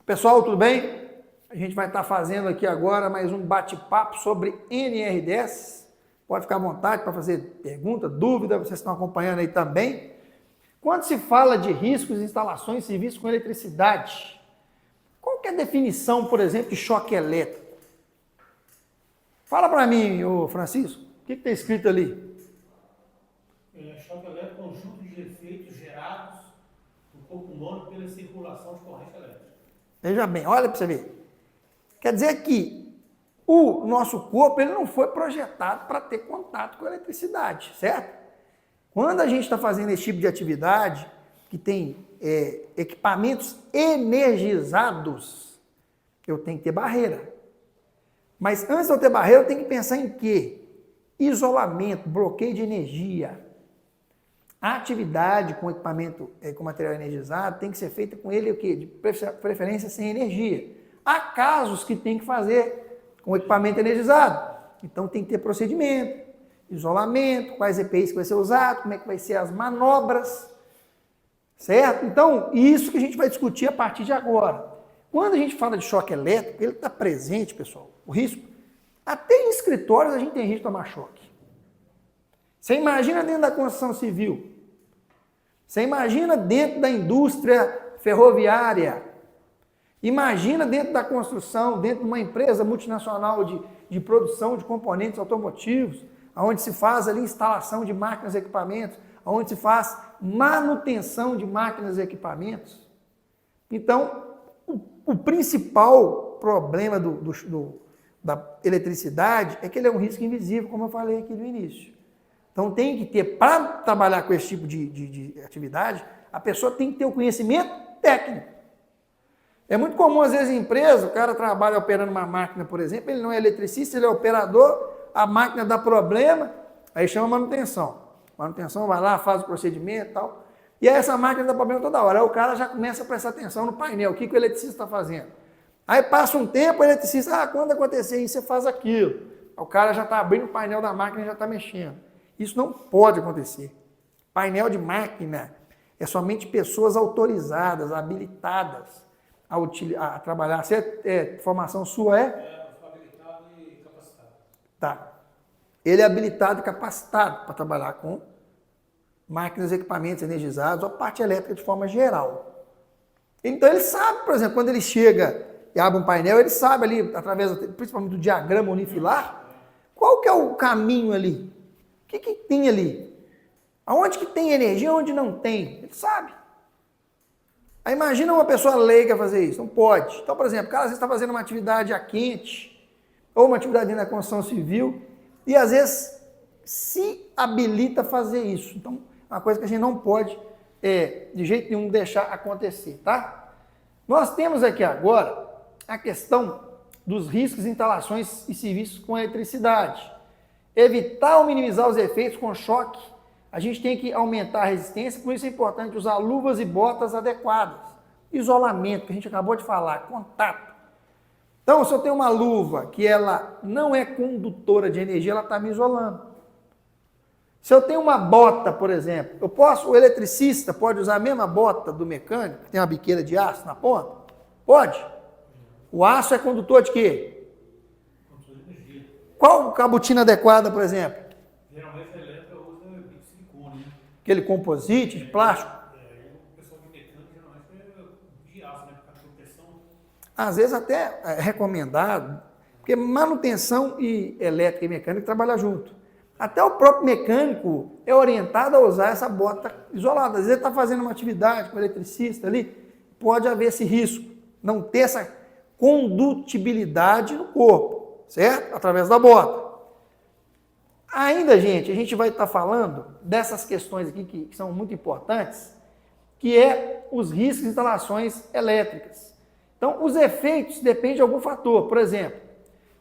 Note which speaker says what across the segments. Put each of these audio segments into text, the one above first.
Speaker 1: Pessoal, tudo bem? A gente vai estar fazendo aqui agora mais um bate-papo sobre NR10. Pode ficar à vontade para fazer pergunta, dúvida, vocês estão acompanhando aí também. Quando se fala de riscos de instalações e serviços com eletricidade, qual que é a definição, por exemplo, de choque elétrico? Fala para mim, ô Francisco, o que está escrito ali?
Speaker 2: Choque elétrico é um conjunto de efeitos gerados no corpo humano pela circulação de corrente elétrica.
Speaker 1: Veja bem, olha para você ver. Quer dizer que o nosso corpo ele não foi projetado para ter contato com a eletricidade, certo? Quando a gente está fazendo esse tipo de atividade, que tem equipamentos energizados, eu tenho que ter barreira. Mas antes de eu ter barreira, eu tenho que pensar em quê? Isolamento, bloqueio de energia. A atividade com equipamento, com material energizado, tem que ser feita com ele o quê? De preferência sem energia. Há casos que tem que fazer com equipamento energizado. Então tem que ter procedimento, isolamento, quais EPIs que vai ser usado, como é que vai ser as manobras, certo? Então, isso que a gente vai discutir a partir de agora. Quando a gente fala de choque elétrico, ele está presente, pessoal, o risco. Até em escritórios a gente tem risco de tomar choque. Você imagina dentro da construção civil. Você imagina dentro da indústria ferroviária. Imagina dentro da construção, dentro de uma empresa multinacional de produção de componentes automotivos, onde se faz ali instalação de máquinas e equipamentos, onde se faz manutenção de máquinas e equipamentos. Então, o principal problema da eletricidade é que ele é um risco invisível, como eu falei aqui no início. Então tem que ter, para trabalhar com esse tipo de atividade, a pessoa tem que ter o conhecimento técnico. É muito comum, às vezes, em empresa, o cara trabalha operando uma máquina, por exemplo, ele não é eletricista, ele é operador, a máquina dá problema, aí chama manutenção. Manutenção vai lá, faz o procedimento e tal. E aí essa máquina dá problema toda hora. Aí o cara já começa a prestar atenção no painel, o que o eletricista está fazendo. Aí passa um tempo, o eletricista, quando acontecer isso, você faz aquilo. O cara já está abrindo o painel da máquina e já está mexendo. Isso não pode acontecer. Painel de máquina é somente pessoas autorizadas, habilitadas a trabalhar. Formação sua é?
Speaker 2: Eu sou habilitado e capacitado.
Speaker 1: Tá. Ele é habilitado e capacitado para trabalhar com máquinas e equipamentos energizados ou parte elétrica de forma geral. Então ele sabe, por exemplo, quando ele chega e abre um painel, ele sabe ali, através principalmente do diagrama unifilar, qual que é o caminho ali? O que tem ali? Aonde que tem energia, onde não tem? Ele sabe. Aí imagina uma pessoa leiga fazer isso. Não pode. Então, por exemplo, o cara às vezes está fazendo uma atividade a quente, ou uma atividade dentro da construção civil, e às vezes se habilita a fazer isso. Então, é uma coisa que a gente não pode, de jeito nenhum, deixar acontecer, tá? Nós temos aqui agora a questão dos riscos de instalações e serviços com eletricidade. Evitar ou minimizar os efeitos com choque, a gente tem que aumentar a resistência, por isso é importante usar luvas e botas adequadas. Isolamento, que a gente acabou de falar, contato. Então, se eu tenho uma luva que ela não é condutora de energia, ela está me isolando. Se eu tenho uma bota, por exemplo, o eletricista pode usar a mesma bota do mecânico, que tem uma biqueira de aço na ponta? Pode. O aço é condutor de quê? Qual a botina adequada, por exemplo?
Speaker 2: Geralmente a elétrica usa bico de silicone, né?
Speaker 1: Aquele composite de plástico?
Speaker 2: O pessoal de mecânica geralmente é de aço, né? Para proteção.
Speaker 1: Às vezes até é recomendado, porque manutenção e elétrica e mecânica trabalham junto. Até o próprio mecânico é orientado a usar essa bota isolada. Às vezes ele está fazendo uma atividade com o eletricista ali, pode haver esse risco, não ter essa condutibilidade no corpo. Certo? Através da bota. Ainda, gente, a gente vai estar falando dessas questões aqui que são muito importantes, que é os riscos de instalações elétricas. Então, os efeitos dependem de algum fator. Por exemplo,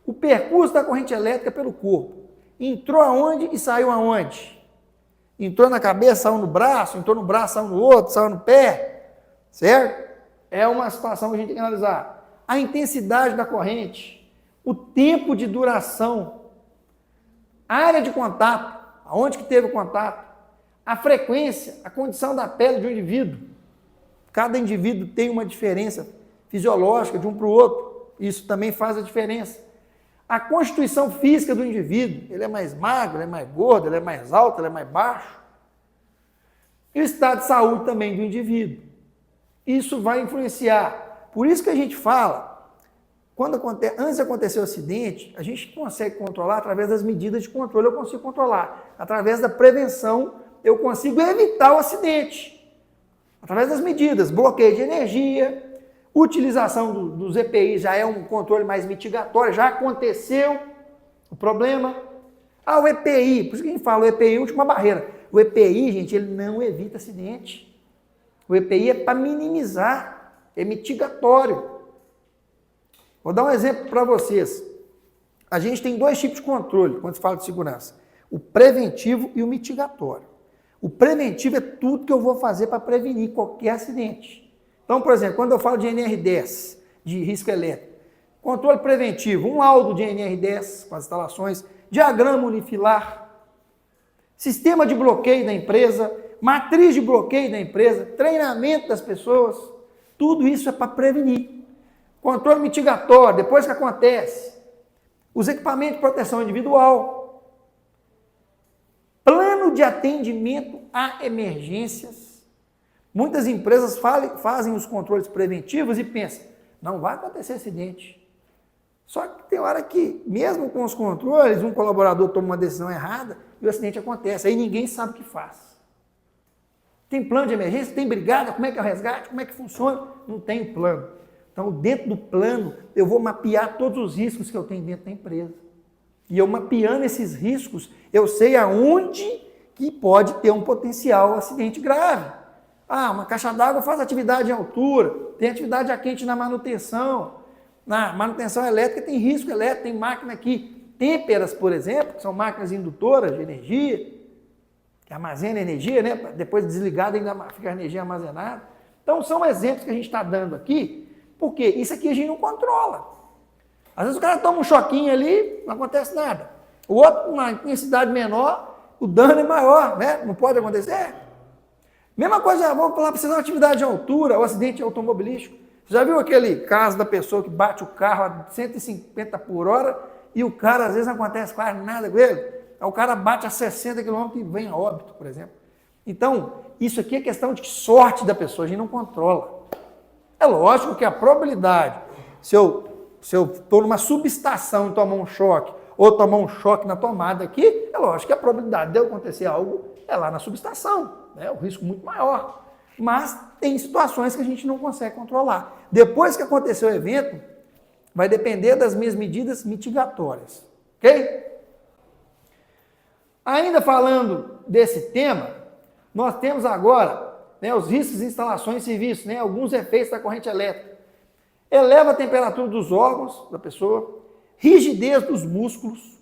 Speaker 1: o percurso da corrente elétrica pelo corpo. Entrou aonde e saiu aonde? Entrou na cabeça, saiu no braço, entrou no braço, saiu no outro, saiu no pé. Certo? É uma situação que a gente tem que analisar. A intensidade da corrente. O tempo de duração, a área de contato, aonde que teve o contato, a frequência, a condição da pele de um indivíduo. Cada indivíduo tem uma diferença fisiológica de um para o outro. Isso também faz a diferença. A constituição física do indivíduo, ele é mais magro, ele é mais gordo, ele é mais alto, ele é mais baixo. E o estado de saúde também do indivíduo. Isso vai influenciar. Por isso que a gente fala, antes de acontecer o acidente, a gente consegue controlar através das medidas de controle, eu consigo controlar. Através da prevenção, eu consigo evitar o acidente. Através das medidas, bloqueio de energia, utilização dos EPIs já é um controle mais mitigatório, já aconteceu o problema. O EPI, por isso que a gente fala, o EPI é a última barreira. O EPI, gente, ele não evita acidente. O EPI é para minimizar, é mitigatório. Vou dar um exemplo para vocês. A gente tem dois tipos de controle quando se fala de segurança. O preventivo e o mitigatório. O preventivo é tudo que eu vou fazer para prevenir qualquer acidente. Então, por exemplo, quando eu falo de NR10, de risco elétrico, controle preventivo, um laudo de NR10 com as instalações, diagrama unifilar, sistema de bloqueio da empresa, matriz de bloqueio da empresa, treinamento das pessoas, tudo isso é para prevenir. Controle mitigatório, depois que acontece, os equipamentos de proteção individual, plano de atendimento a emergências. Muitas empresas fazem os controles preventivos e pensam, não vai acontecer acidente. Só que tem hora que, mesmo com os controles, um colaborador toma uma decisão errada e o acidente acontece. Aí ninguém sabe o que faz. Tem plano de emergência? Tem brigada? Como é que é o resgate? Como é que funciona? Não tem plano. Então, dentro do plano, eu vou mapear todos os riscos que eu tenho dentro da empresa. E eu mapeando esses riscos, eu sei aonde que pode ter um potencial acidente grave. Uma caixa d'água faz atividade em altura, tem atividade a quente na manutenção. Na manutenção elétrica tem risco elétrico, tem máquina aqui, têmperas, por exemplo, que são máquinas indutoras de energia, que armazenam energia, né? Depois desligada ainda fica a energia armazenada. Então são exemplos que a gente está dando aqui, porque isso aqui a gente não controla. Às vezes o cara toma um choquinho ali, não acontece nada. O outro, uma intensidade menor, o dano é maior, né? Não pode acontecer. Mesma coisa, vamos falar, precisa de uma atividade de altura, o acidente automobilístico. Você já viu aquele caso da pessoa que bate o carro a 150 por hora e o cara, às vezes, não acontece quase nada com ele? Aí o cara bate a 60 km e vem a óbito, por exemplo. Então, isso aqui é questão de sorte da pessoa, a gente não controla. É lógico que a probabilidade, se eu estou numa subestação e tomar um choque, ou tomar um choque na tomada aqui, é lógico que a probabilidade de acontecer algo é lá na subestação, né? O risco muito maior. Mas tem situações que a gente não consegue controlar. Depois que aconteceu o evento, vai depender das minhas medidas mitigatórias. Ok? Ainda falando desse tema, nós temos agora, né, os riscos de instalações e serviços, né, alguns efeitos da corrente elétrica. Eleva a temperatura dos órgãos da pessoa, rigidez dos músculos,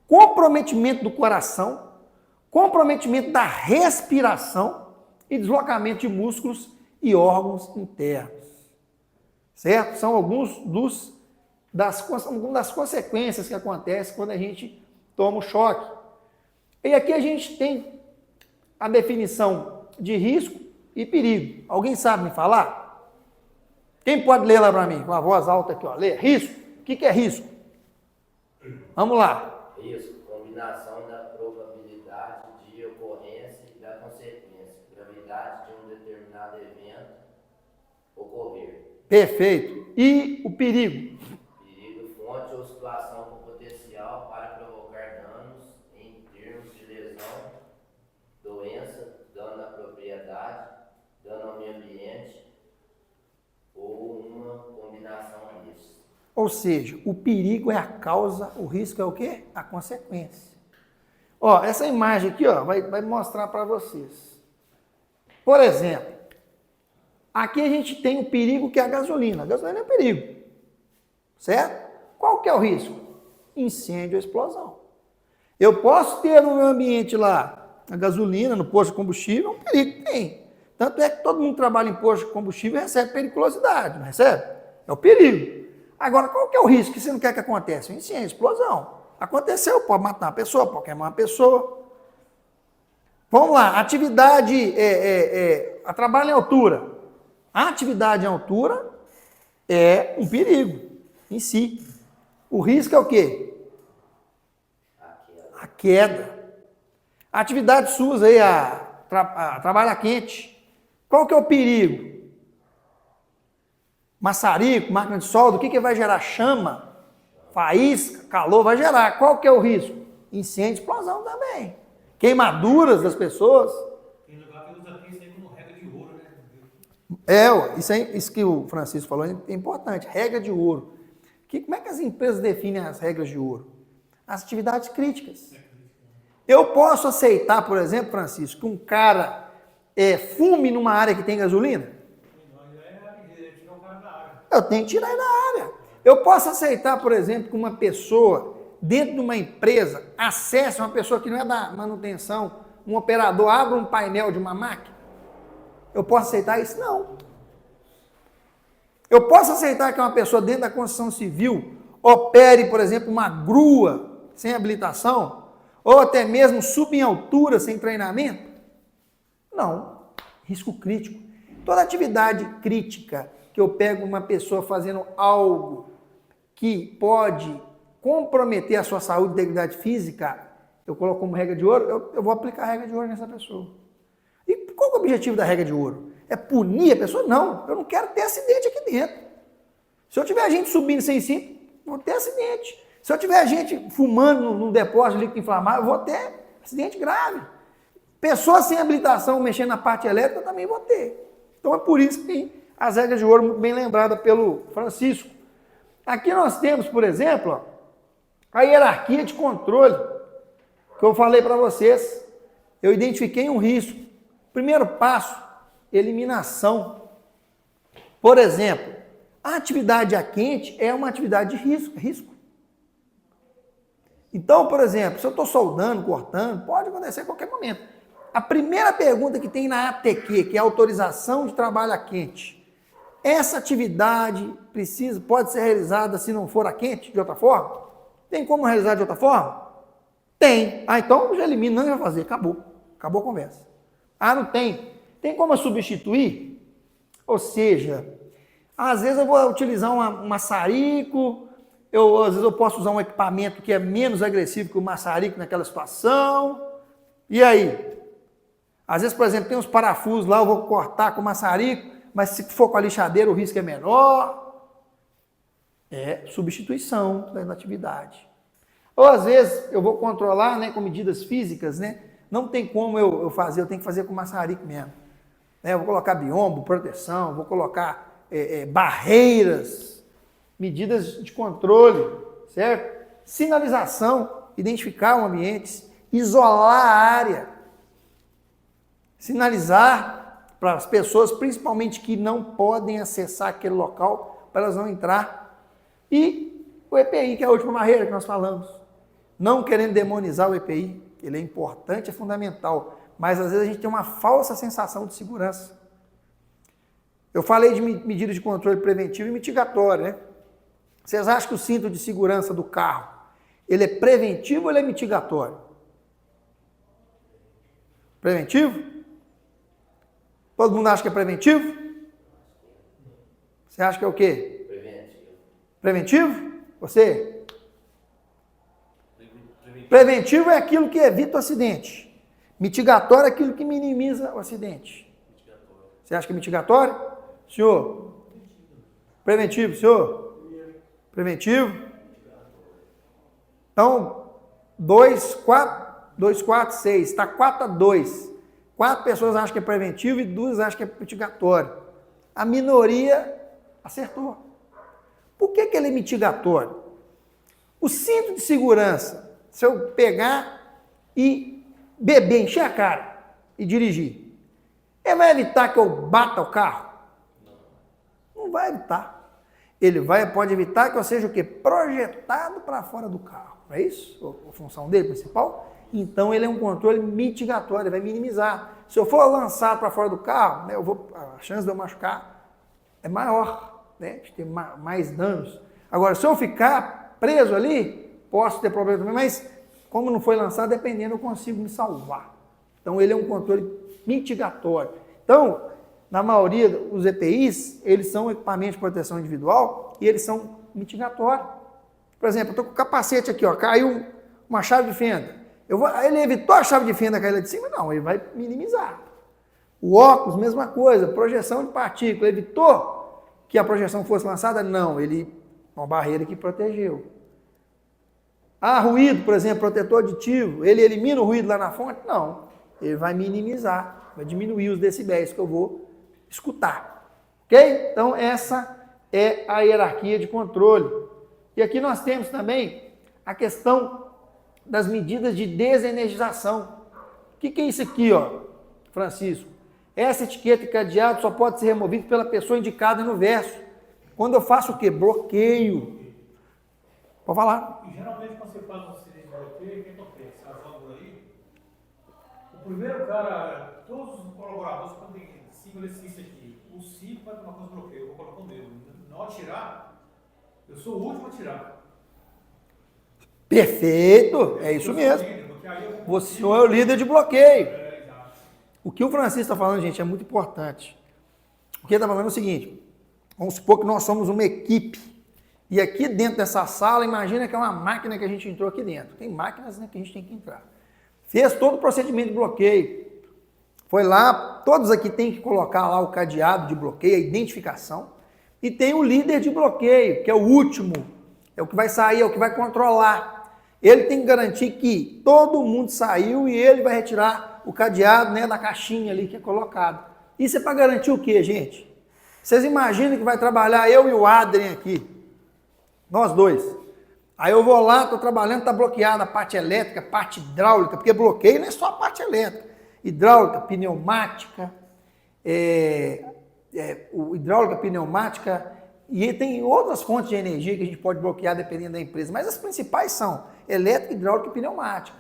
Speaker 1: comprometimento do coração, comprometimento da respiração, e deslocamento de músculos e órgãos internos. Certo? São alguns das consequências que acontecem quando a gente toma o choque. E aqui a gente tem a definição de risco e perigo. Alguém sabe me falar? Quem pode ler lá para mim? Com a voz alta aqui, ó. Lê. Risco. O que é risco? Vamos lá.
Speaker 3: Risco, combinação da probabilidade de ocorrência e da consequência. Gravidade de um determinado evento ocorrer.
Speaker 1: Perfeito. E o perigo?
Speaker 3: Perigo, fonte ou situação com potencial para provocar danos em termos de lesão, doença, dano à propriedade, dano ao meio ambiente ou uma combinação disso.
Speaker 1: Ou seja, o perigo é a causa, o risco é o quê? A consequência. Ó, essa imagem aqui, ó, vai mostrar para vocês. Por exemplo, aqui a gente tem o perigo que é a gasolina. A gasolina é perigo, certo? Qual que é o risco? Incêndio ou explosão. Eu posso ter no meu ambiente lá a gasolina, no posto de combustível, um perigo que tem. Tanto é que todo mundo que trabalha em posto de combustível recebe periculosidade, não recebe? É o perigo. Agora, qual que é o risco que você não quer que aconteça? Um incêndio, explosão. Aconteceu, pode matar uma pessoa, pode queimar uma pessoa. Vamos lá, atividade, a trabalho em altura. A atividade em altura é um perigo em si. O risco é o quê? A queda. A atividade SUS aí, a trabalho quente. Qual que é o perigo? Maçarico, máquina de solda, o que vai gerar? Chama, faísca, calor, vai gerar. Qual que é o risco? Incêndio, explosão também. Queimaduras das pessoas.
Speaker 2: Tem lugar que usa isso aí como regra de ouro, né?
Speaker 1: Isso que o Francisco falou é importante, regra de ouro. Como é que as empresas definem as regras de ouro? As atividades críticas. Eu posso aceitar, por exemplo, Francisco, que um cara fume numa área que tem gasolina? Eu tenho que tirar ele da área. Eu posso aceitar, por exemplo, que uma pessoa, dentro de uma empresa, acesse uma pessoa que não é da manutenção, um operador, abra um painel de uma máquina? Eu posso aceitar isso? Não. Eu posso aceitar que uma pessoa dentro da construção civil opere, por exemplo, uma grua sem habilitação? Ou até mesmo suba em altura sem treinamento? Não. Risco crítico. Toda atividade crítica que eu pego uma pessoa fazendo algo que pode comprometer a sua saúde e integridade física, eu coloco como regra de ouro, eu vou aplicar a regra de ouro nessa pessoa. E qual é o objetivo da regra de ouro? É punir a pessoa? Não, eu não quero ter acidente aqui dentro. Se eu tiver gente subindo sem cinto, vou ter acidente. Se eu tiver gente fumando num depósito de líquido inflamável, eu vou ter acidente grave. Pessoas sem habilitação mexendo na parte elétrica, eu também vou ter. Então é por isso que tem as regras de ouro, muito bem lembradas pelo Francisco. Aqui nós temos, por exemplo, a hierarquia de controle, que eu falei para vocês. Eu identifiquei um risco. Primeiro passo, eliminação. Por exemplo, a atividade a quente é uma atividade de risco. Então, por exemplo, se eu estou soldando, cortando, pode acontecer a qualquer momento. A primeira pergunta que tem na ATQ, que é a autorização de trabalho a quente, essa atividade pode ser realizada se não for a quente, de outra forma? Tem como realizar de outra forma? Tem. Então já elimina, não vai fazer, acabou. Acabou a conversa. Não tem. Tem como substituir? Ou seja, às vezes eu vou utilizar um maçarico, às vezes eu posso usar um equipamento que é menos agressivo que o maçarico naquela situação. E aí? Às vezes, por exemplo, tem uns parafusos lá, eu vou cortar com o maçarico, mas se for com a lixadeira o risco é menor. É substituição da atividade. Ou às vezes eu vou controlar, né, com medidas físicas, né? Não tem como eu fazer, eu tenho que fazer com maçarico mesmo. Eu vou colocar biombo, proteção, vou colocar barreiras, medidas de controle, certo? Sinalização, identificar o ambiente, isolar a área, sinalizar para as pessoas, principalmente que não podem acessar aquele local, para elas não entrar. E o EPI, que é a última barreira que nós falamos. Não querendo demonizar o EPI, ele é importante, é fundamental, mas às vezes a gente tem uma falsa sensação de segurança. Eu falei de medidas de controle preventivo e mitigatório, né? Vocês acham que o cinto de segurança do carro, ele é preventivo ou ele é mitigatório? Preventivo? Todo mundo acha que é preventivo? Você acha que é o quê? Preventivo? Você? Preventivo é aquilo que evita o acidente. Mitigatório é aquilo que minimiza o acidente. Você acha que é mitigatório? Senhor? Preventivo, senhor? Preventivo? Então, 2, 4, 6. Está 4-2. 4 pessoas acham que é preventivo e 2 acham que é mitigatório. A minoria acertou. Por que ele é mitigatório? O cinto de segurança, se eu pegar e beber, encher a cara e dirigir, ele vai evitar que eu bata o carro? Não vai evitar. Ele pode evitar que eu seja o quê? Projetado para fora do carro. Não é isso a função dele principal? Então ele é um controle mitigatório, ele vai minimizar. Se eu for lançado para fora do carro, né, a chance de eu machucar é maior, né, de ter mais danos. Agora, se eu ficar preso ali, posso ter problema também, mas como não foi lançado, dependendo, eu consigo me salvar. Então ele é um controle mitigatório. Então, na maioria, os EPIs, eles são equipamentos de proteção individual e eles são mitigatórios. Por exemplo, eu estou com o capacete aqui, ó, caiu uma chave de fenda. Ele evitou a chave de fenda cair lá de cima? Não, ele vai minimizar. O óculos, mesma coisa, projeção de partícula, evitou que a projeção fosse lançada? Não, uma barreira que protegeu. Ah, ruído, por exemplo, protetor aditivo, ele elimina o ruído lá na fonte? Não, ele vai minimizar, vai diminuir os decibéis que eu vou escutar. Ok? Então, essa é a hierarquia de controle. E aqui nós temos também a questão das medidas de desenergização. O que é isso aqui, ó, Francisco? Essa etiqueta e cadeado só pode ser removido pela pessoa indicada no verso. Quando eu faço o quê? Bloqueio. Pode falar.
Speaker 2: E geralmente quando você faz um acidente de bloqueio, o que acontece? As válvulas aí, o primeiro cara, todos os colaboradores, quando tem 5 eletricistas aqui, o 5 vai tomar conta do bloqueio, eu vou colocar o meu. Na hora de tirar, eu sou o último a tirar.
Speaker 1: Perfeito, é isso mesmo. Você é o líder de bloqueio. O que o Francisco está falando, gente, é muito importante. O que ele está falando é o seguinte, vamos supor que nós somos uma equipe, e aqui dentro dessa sala, imagina que é uma máquina que a gente entrou aqui dentro. Tem máquinas, né, que a gente tem que entrar. Fez todo o procedimento de bloqueio. Foi lá, todos aqui têm que colocar lá o cadeado de bloqueio, a identificação, e tem o líder de bloqueio, que é o último, é o que vai sair, é o que vai controlar. Ele tem que garantir que todo mundo saiu e ele vai retirar o cadeado, né, da caixinha ali que é colocado. Isso é para garantir o quê, gente? Vocês imaginam que vai trabalhar eu e o Adrien aqui, nós dois. Aí eu vou lá, estou trabalhando, está bloqueada a parte elétrica, a parte hidráulica, porque bloqueio não é só a parte elétrica. Hidráulica, pneumática, hidráulica, pneumática, e tem outras fontes de energia que a gente pode bloquear dependendo da empresa, mas as principais são elétrica, hidráulica e pneumática,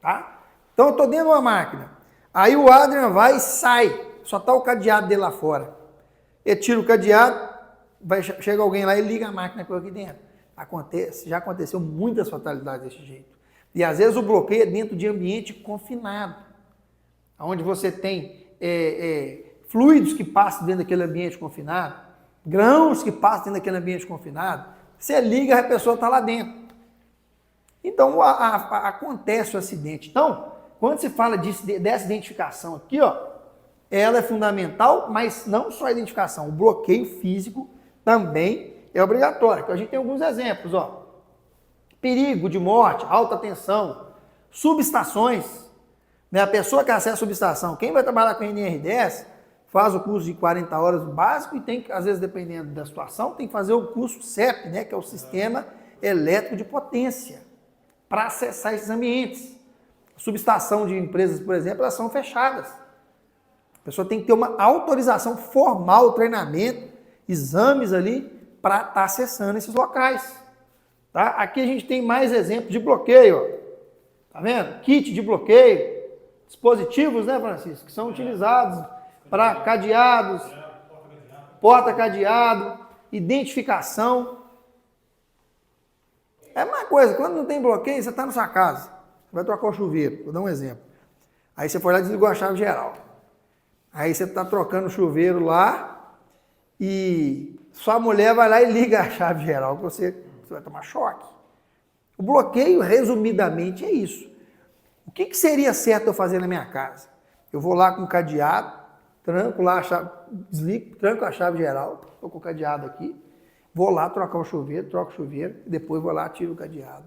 Speaker 1: tá? Então eu estou dentro de uma máquina, aí o Adrian vai e sai, só está o cadeado dele lá fora. Ele tira o cadeado, chega alguém lá e liga a máquina com aqui dentro. Já aconteceu muitas fatalidades desse jeito. E às vezes o bloqueio é dentro de ambiente confinado, onde você tem fluidos que passam dentro daquele ambiente confinado, grãos que passam dentro daquele ambiente confinado. Você liga, a pessoa está lá dentro. Então acontece o acidente. Então, quando se fala dessa identificação aqui, ó, ela é fundamental, mas não só a identificação, o bloqueio físico também é obrigatório. Então, a gente tem alguns exemplos, ó. Perigo de morte, alta tensão, subestações, né? A pessoa que acessa a subestação, quem vai trabalhar com NR10, faz o curso de 40 horas básico e tem que, às vezes, dependendo da situação, tem que fazer o curso CEP, né? Que é o Sistema Elétrico de Potência, para acessar esses ambientes. Subestação de empresas, por exemplo, elas são fechadas. A pessoa tem que ter uma autorização formal, treinamento, exames ali, para estar acessando esses locais. Tá? Aqui a gente tem mais exemplos de bloqueio. Ó. Tá vendo? Kit de bloqueio, dispositivos, né, Francisco, que são utilizados para cadeados, porta-cadeado, identificação. É uma coisa, quando não tem bloqueio, você está na sua casa, você vai trocar o chuveiro, vou dar um exemplo. Aí você foi lá e desligou a chave geral. Aí você está trocando o chuveiro lá e sua mulher vai lá e liga a chave geral, você vai tomar choque. O bloqueio, resumidamente, é isso. O que seria certo eu fazer na minha casa? Eu vou lá com o cadeado, tranco lá a chave, desligo, tranco a chave geral, estou com o cadeado aqui, vou lá trocar o chuveiro, troco o chuveiro, e depois vou lá, tiro o cadeado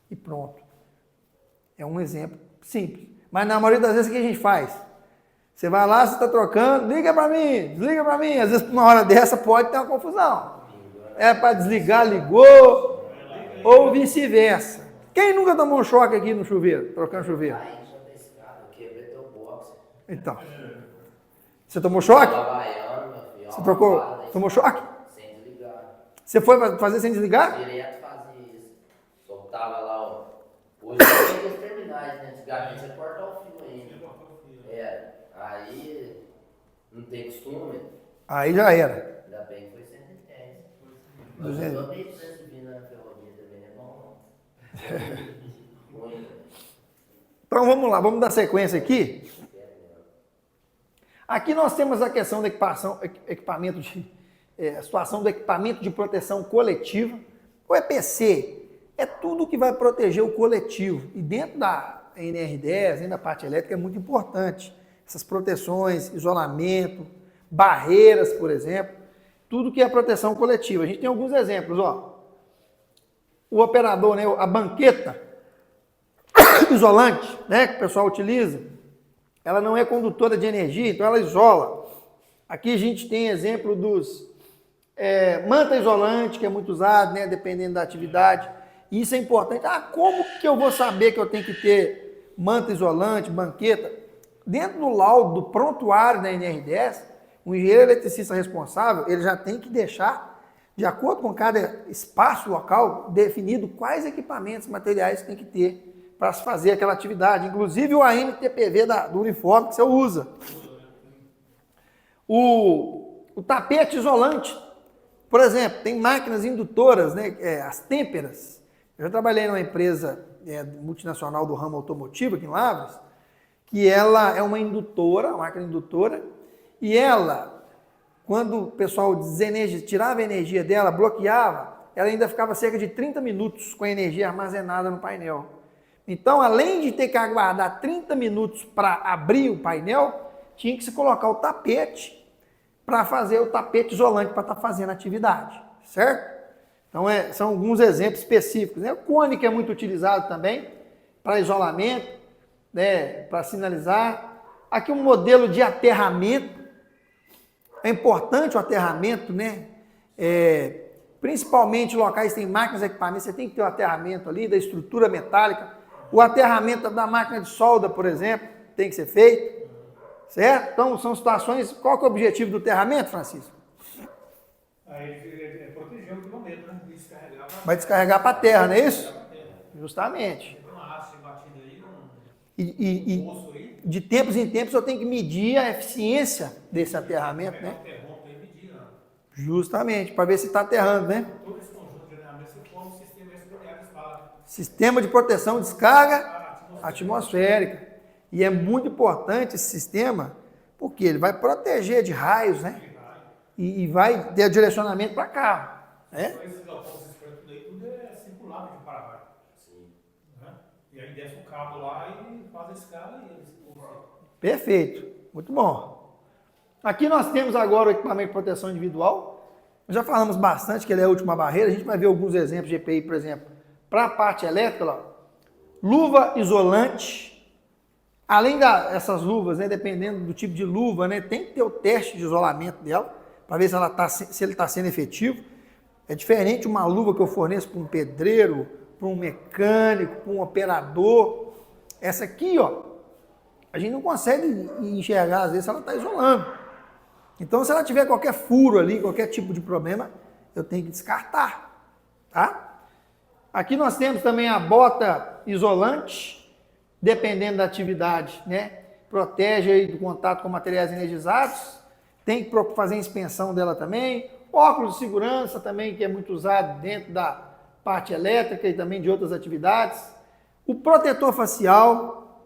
Speaker 1: e pronto. É um exemplo simples. Mas na maioria das vezes o que a gente faz? Você vai lá, você está trocando, liga para mim, desliga para mim. Às vezes, uma hora dessa, pode ter uma confusão. É para desligar, ligou, ou vice-versa. Quem nunca tomou um choque aqui no chuveiro, trocando chuveiro?
Speaker 3: Quebrei teu boxe.
Speaker 1: Então. Você tomou choque? Você
Speaker 3: Trocou?
Speaker 1: tomou choque?
Speaker 3: Sem desligar.
Speaker 1: Você foi fazer sem desligar?
Speaker 3: Direto fazia isso. Soltava lá, ó. Hoje tem os terminais, né? Antigamente você corta o fio ainda. Aí não tem costume.
Speaker 1: Aí já era.
Speaker 3: Ainda bem que foi 110.
Speaker 1: 200.
Speaker 3: Eu também precisa subir na ferrovia também, é bom. Muito.
Speaker 1: Então vamos lá, vamos dar sequência aqui. Aqui nós temos a questão da a situação do equipamento de proteção coletiva. O EPC é tudo que vai proteger o coletivo. E dentro da NR10, dentro da parte elétrica, é muito importante. Essas proteções, isolamento, barreiras, por exemplo, tudo que é proteção coletiva. A gente tem alguns exemplos, ó. O operador, né, a banqueta isolante, né, que o pessoal utiliza, ela não é condutora de energia, então ela isola. Aqui a gente tem exemplo dos manta isolante, que é muito usado, né, dependendo da atividade. E isso é importante. Como que eu vou saber que eu tenho que ter manta isolante, banqueta? Dentro do laudo, do prontuário da NR10, o engenheiro eletricista responsável, ele já tem que deixar, de acordo com cada espaço local, definido quais equipamentos, materiais tem que ter para se fazer aquela atividade. Inclusive o ANTPV do uniforme que você usa. O tapete isolante, por exemplo, tem máquinas indutoras, né, as têmperas. Eu já trabalhei numa empresa multinacional do ramo automotivo aqui em Lavras, que ela é uma indutora, uma máquina indutora, e ela, quando o pessoal tirava a energia dela, bloqueava, ela ainda ficava cerca de 30 minutos com a energia armazenada no painel. Então, além de ter que aguardar 30 minutos para abrir o painel, tinha que se colocar o tapete para fazer o tapete isolante para estar fazendo a atividade, certo? Então, são alguns exemplos específicos, né? O cone, que é muito utilizado também para isolamento, né? Para sinalizar. Aqui um modelo de aterramento. É importante o aterramento, né? Principalmente locais que tem máquinas e equipamentos, você tem que ter o aterramento ali da estrutura metálica. O aterramento da máquina de solda, por exemplo, tem que ser feito, certo? Então, são situações... Qual que é o objetivo do aterramento, Francisco?
Speaker 2: Aí proteger o quilômetro, né?
Speaker 1: Vai descarregar para a terra, não é isso? Justamente.
Speaker 2: Tem uma haste batida aí,
Speaker 1: E
Speaker 2: poço aí.
Speaker 1: de tempos em tempos eu tenho que medir a eficiência desse aterramento, né? Justamente, para ver se está aterrando, né?
Speaker 2: Todo esse conjunto de aterramento se forma um sistema SPDA que fala.
Speaker 1: Sistema de proteção de descarga atmosférica. E é muito importante esse sistema, porque ele vai proteger de raios, né? E vai ter direcionamento para carro, né?
Speaker 2: Esses galpões, tudo é circulado de Paraguai. Sim. Né? E aí desce o cabo lá e faz a escala e eles...
Speaker 1: Perfeito, muito bom. Aqui nós temos agora o equipamento de proteção individual. Já falamos bastante que ele é a última barreira. A gente vai ver alguns exemplos de EPI, por exemplo, para a parte elétrica. Ó. Luva isolante. Além dessas luvas, né, dependendo do tipo de luva, né, tem que ter o teste de isolamento dela, para ver se ele está sendo efetivo. É diferente uma luva que eu forneço para um pedreiro, para um mecânico, para um operador. Essa aqui, ó, a gente não consegue enxergar, às vezes, se ela está isolando. Então, se ela tiver qualquer furo ali, qualquer tipo de problema, eu tenho que descartar, tá? Aqui nós temos também a bota isolante, dependendo da atividade, né? Protege aí do contato com materiais energizados. Tem que fazer a inspeção dela também. Óculos de segurança também, que é muito usado dentro da parte elétrica e também de outras atividades. O protetor facial,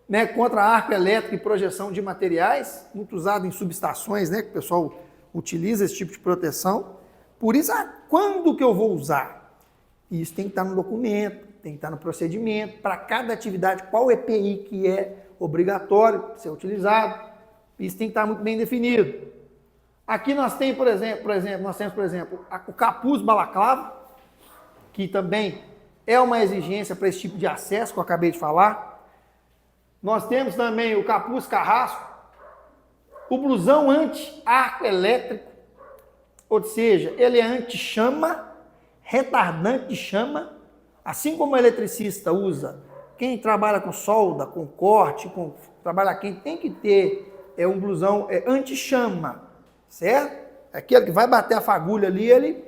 Speaker 1: né, contra arco elétrico e projeção de materiais, muito usado em subestações, né, que o pessoal utiliza esse tipo de proteção. Por isso, quando que eu vou usar? Isso tem que estar no documento, tem que estar no procedimento, para cada atividade, qual EPI que é obrigatório ser utilizado. Isso tem que estar muito bem definido. Aqui nós temos, por exemplo, o capuz balaclava, que também é uma exigência para esse tipo de acesso que eu acabei de falar. Nós temos também o capuz carrasco, o blusão anti-arco elétrico, ou seja, ele é anti-chama, retardante de chama, assim como o eletricista usa. Quem trabalha com solda, com corte, trabalha quente, tem que ter um blusão anti-chama, certo? Aquele que vai bater a fagulha ali, ele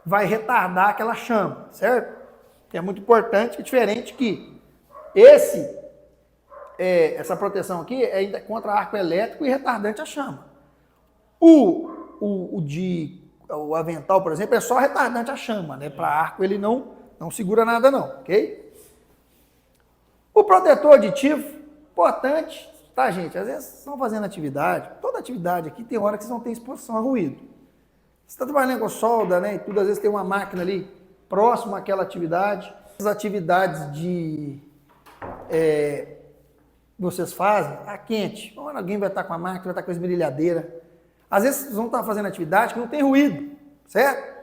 Speaker 1: vai retardar aquela chama, certo? Que é muito importante, diferente que essa proteção aqui é ainda contra arco elétrico e retardante a chama. O avental, por exemplo, é só retardante a chama, né? Para arco ele não segura nada não, ok? O protetor aditivo, importante, tá, gente? Às vezes vocês estão fazendo atividade, toda atividade aqui tem hora que vocês não têm exposição a ruído. Você está trabalhando com solda, né? E tudo, às vezes tem uma máquina ali próximo àquela atividade. As atividades de vocês fazem, tá quente. Alguém vai estar com a máquina, vai estar com a esmerilhadeira. Às vezes vocês vão estar fazendo atividade que não tem ruído, certo?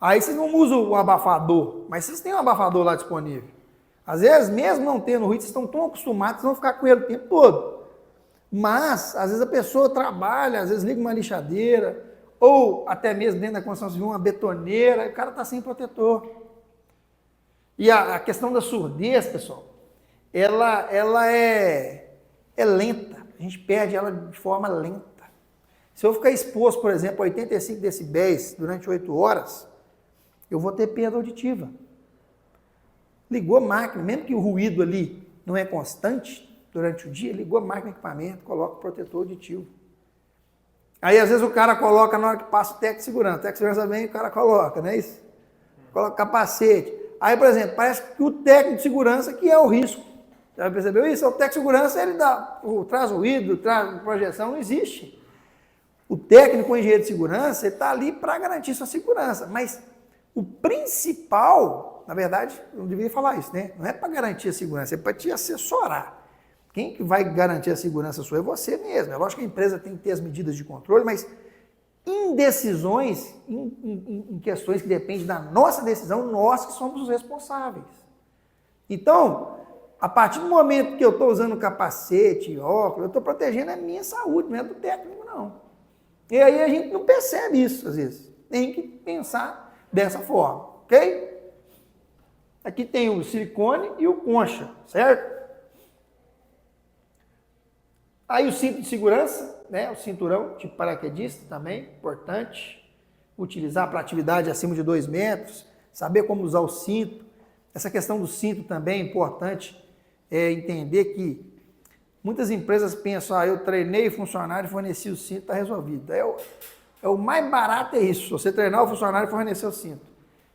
Speaker 1: Aí vocês não usam o abafador, mas vocês têm um abafador lá disponível. Às vezes, mesmo não tendo ruído, vocês estão tão acostumados que vocês vão ficar com ele o tempo todo. Mas, às vezes a pessoa trabalha, às vezes liga uma lixadeira, ou até mesmo dentro da construção civil uma betoneira, e o cara está sem protetor. E a questão da surdez, pessoal, ela é lenta. A gente perde ela de forma lenta. Se eu ficar exposto, por exemplo, a 85 decibéis durante 8 horas, eu vou ter perda auditiva. Ligou a máquina, mesmo que o ruído ali não é constante durante o dia, ligou a máquina, equipamento, coloca o protetor auditivo. Aí, às vezes, o cara coloca na hora que passa o técnico de segurança. O técnico de segurança vem e o cara coloca, não é isso? Coloca capacete. Aí, por exemplo, parece que o técnico de segurança que é o risco. Já percebeu isso? O técnico de segurança, ele traz ruído, traz projeção, não existe. O técnico, o engenheiro de segurança, ele está ali para garantir sua segurança. Mas o principal, na verdade, eu não deveria falar isso, né? Não é para garantir a segurança, é para te assessorar. Quem que vai garantir a segurança sua é você mesmo. É lógico que a empresa tem que ter as medidas de controle, mas em decisões, em questões que dependem da nossa decisão, nós que somos os responsáveis. Então, a partir do momento que eu estou usando capacete, óculos, eu estou protegendo a minha saúde, não é do técnico, não. E aí a gente não percebe isso, às vezes. Tem que pensar dessa forma, ok? Aqui tem o silicone e o concha, certo? Aí o cinto de segurança, né? O cinturão, tipo paraquedista também, importante. Utilizar para atividade acima de 2 metros, saber como usar o cinto. Essa questão do cinto também é importante entender que muitas empresas pensam, eu treinei o funcionário e forneci o cinto, está resolvido. O mais barato é isso, você treinar o funcionário e fornecer o cinto.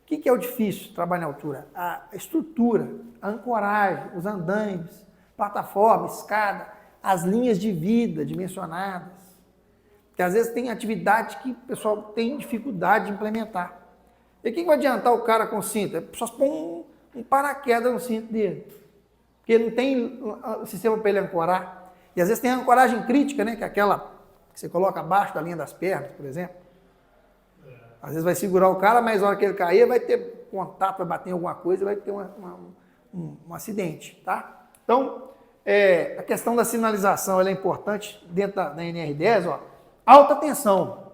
Speaker 1: O que é o difícil, trabalhar na altura? A estrutura, a ancoragem, os andaimes, plataforma, escada, as linhas de vida dimensionadas. Porque às vezes tem atividade que o pessoal tem dificuldade de implementar. E o que vai adiantar o cara com cinto? É só pôr um paraquedas no cinto dele. Porque não tem sistema para ele ancorar. E às vezes tem a ancoragem crítica, né? Que é aquela que você coloca abaixo da linha das pernas, por exemplo. Às vezes vai segurar o cara, mas na hora que ele cair, vai ter contato, vai bater em alguma coisa, vai ter um acidente, tá? Então, a questão da sinalização ela é importante dentro da NR10, ó. Alta tensão.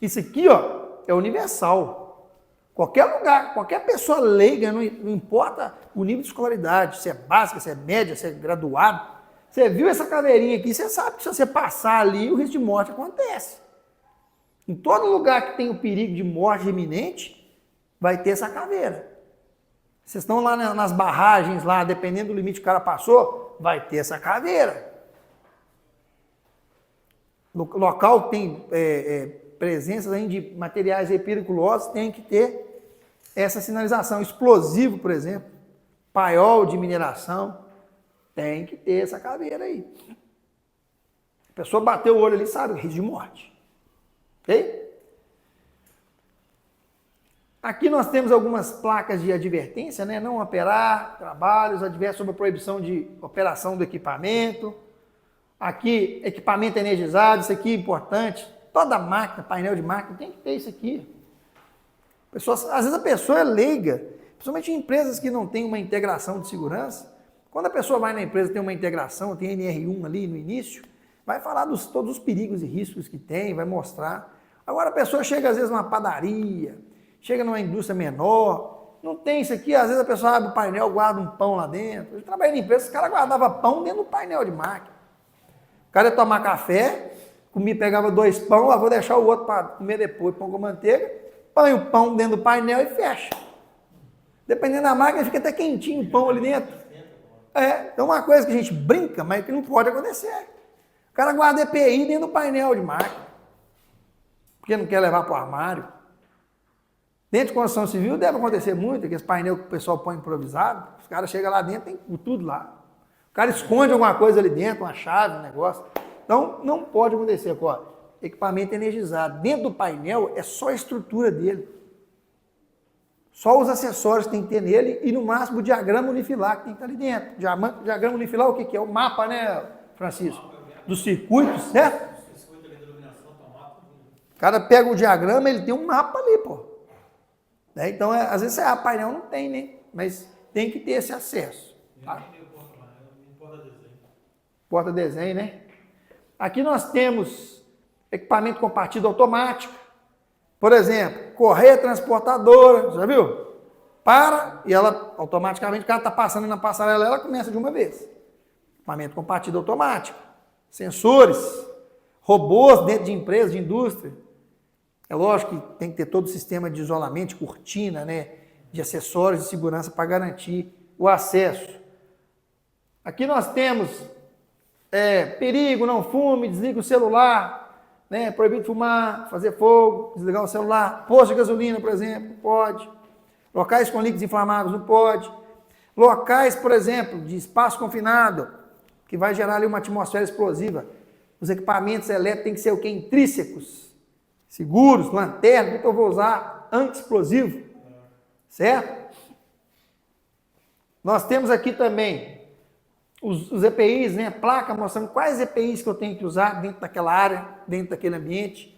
Speaker 1: Isso aqui, ó, é universal. Qualquer lugar, qualquer pessoa leiga, não importa o nível de escolaridade, se é básica, se é média, se é graduado, você viu essa caveirinha aqui, você sabe que se você passar ali, o risco de morte acontece. Em todo lugar que tem o perigo de morte iminente, vai ter essa caveira. Vocês estão lá nas barragens, lá, dependendo do limite que o cara passou, vai ter essa caveira. No local tem presença de materiais periculosos, tem que ter essa sinalização. Explosivo, por exemplo, paiol de mineração, tem que ter essa caveira aí. A pessoa bateu o olho ali, sabe, risco de morte. Ok? Aqui nós temos algumas placas de advertência, né? Não operar, trabalhos, adverso sobre a proibição de operação do equipamento. Aqui, equipamento energizado, isso aqui é importante. Toda máquina, painel de máquina, tem que ter isso aqui. Às vezes a pessoa é leiga, principalmente em empresas que não têm uma integração de segurança. Quando a pessoa vai na empresa, tem uma integração, tem NR1 ali no início, vai falar todos os perigos e riscos que tem, vai mostrar. Agora a pessoa chega às vezes numa padaria, chega numa indústria menor, não tem isso aqui, às vezes a pessoa abre o painel, guarda um pão lá dentro. Eu trabalhei na empresa, os caras guardavam pão dentro do painel de máquina. O cara ia tomar café, comia, pegava 2 pão, vou deixar o outro para comer depois, pão com manteiga, põe o pão dentro do painel e fecha. Dependendo da máquina, fica até quentinho o pão ali dentro. Então uma coisa que a gente brinca, mas que não pode acontecer. O cara guarda EPI dentro do painel de máquina, porque não quer levar para o armário. Dentro de construção civil deve acontecer muito, aqueles painel que o pessoal põe improvisado, os caras chegam lá dentro, tem tudo lá. O cara esconde alguma coisa ali dentro, uma chave, um negócio. Então, não pode acontecer. Ó, equipamento energizado. Dentro do painel é só a estrutura dele. Só os acessórios que tem que ter nele e, no máximo, o diagrama unifilar que tem que estar ali dentro. Diagrama unifilar, o que é? O mapa, né, Francisco? Dos circuitos, certo? O cara pega o diagrama, ele tem um mapa ali, pô. Né? Então, às vezes, a painel não tem, né? Mas tem que ter esse acesso. Tá? Porta-desenho, né? Aqui nós temos equipamento com partida automática. Por exemplo, correia transportadora, já viu? Para, e ela automaticamente, o cara está passando na passarela, ela começa de uma vez. Equipamento com partida automática. Sensores, robôs dentro de empresas, de indústria. É lógico que tem que ter todo o sistema de isolamento, de cortina, né? De acessórios de segurança para garantir o acesso. Aqui nós temos perigo, não fume, desliga o celular, né? Proibido fumar, fazer fogo, desligar o celular. Posto de gasolina, por exemplo, não pode. Locais com líquidos inflamáveis, não pode. Locais, por exemplo, de espaço confinado, que vai gerar ali uma atmosfera explosiva. Os equipamentos elétricos têm que ser o quê? Intrínsecos, seguros, lanterna, que eu vou usar anti-explosivo, certo? Nós temos aqui também os EPIs, né? Placa mostrando quais EPIs que eu tenho que usar dentro daquela área, dentro daquele ambiente.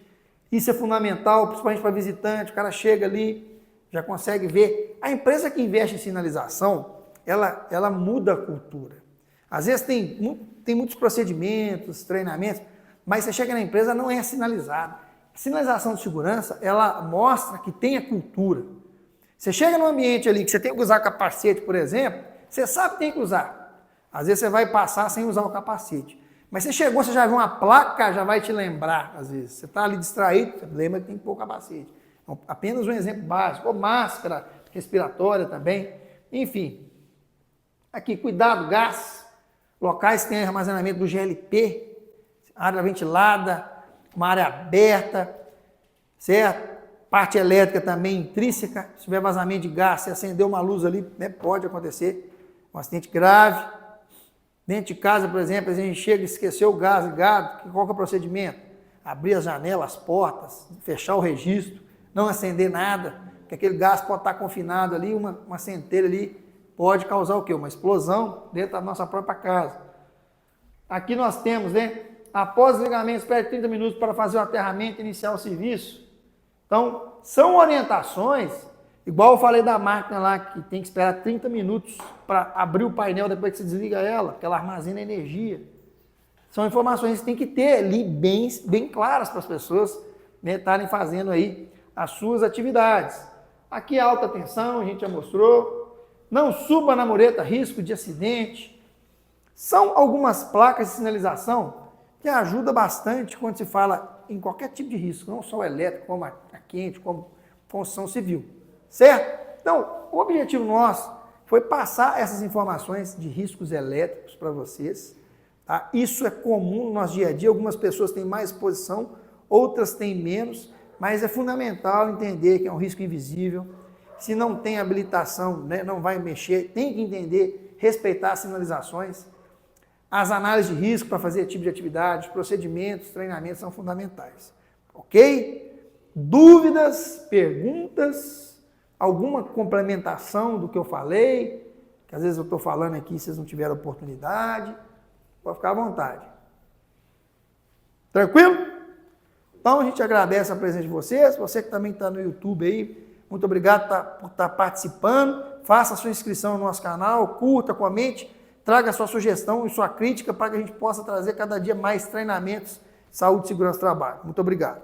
Speaker 1: Isso é fundamental, principalmente para visitante. O cara chega ali, já consegue ver. A empresa que investe em sinalização, ela muda a cultura. Às vezes tem muitos procedimentos, treinamentos, mas você chega na empresa, não é sinalizado. A sinalização de segurança, ela mostra que tem a cultura. Você chega num ambiente ali que você tem que usar capacete, por exemplo, você sabe que tem que usar. Às vezes você vai passar sem usar o capacete. Mas você chegou, você já viu uma placa, já vai te lembrar, às vezes. Você está ali distraído, você lembra que tem que pôr o capacete. Então, apenas um exemplo básico. Ou máscara respiratória também. Enfim. Aqui, cuidado, gás. Locais que têm armazenamento do GLP, área ventilada, uma área aberta, certo? Parte elétrica também intrínseca. Se tiver vazamento de gás, se acender uma luz ali, né, pode acontecer um acidente grave. Dentro de casa, por exemplo, a gente chega e esqueceu o gás ligado, qual que é o procedimento? Abrir as janelas, as portas, fechar o registro, não acender nada, porque aquele gás pode estar confinado ali, uma centelha ali pode causar o quê? Uma explosão dentro da nossa própria casa. Aqui nós temos, né? Após o desligamento, espere 30 minutos para fazer o aterramento e iniciar o serviço. Então, são orientações, igual eu falei da máquina lá, que tem que esperar 30 minutos para abrir o painel depois que você desliga ela, porque ela armazena energia. São informações que tem que ter ali bem claras para as pessoas, né, estarem fazendo aí as suas atividades. Aqui alta tensão, a gente já mostrou. Não suba na mureta, risco de acidente. São algumas placas de sinalização que ajudam bastante quando se fala em qualquer tipo de risco, não só o elétrico, como a quente, como construção civil. Certo? Então, o objetivo nosso foi passar essas informações de riscos elétricos para vocês. Tá? Isso é comum no nosso dia a dia, algumas pessoas têm mais exposição, outras têm menos, mas é fundamental entender que é um risco invisível. Se não tem habilitação, né, não vai mexer, tem que entender, respeitar as sinalizações. As análises de risco para fazer tipo de atividade, procedimentos, treinamentos são fundamentais. Ok? Dúvidas, perguntas, alguma complementação do que eu falei, que às vezes eu estou falando aqui e vocês não tiveram oportunidade, pode ficar à vontade. Tranquilo? Então a gente agradece a presença de vocês, você que também está no YouTube aí, muito obrigado por estar participando, faça a sua inscrição no nosso canal, curta, comente, traga a sua sugestão e sua crítica para que a gente possa trazer cada dia mais treinamentos de saúde e segurança do trabalho. Muito obrigado.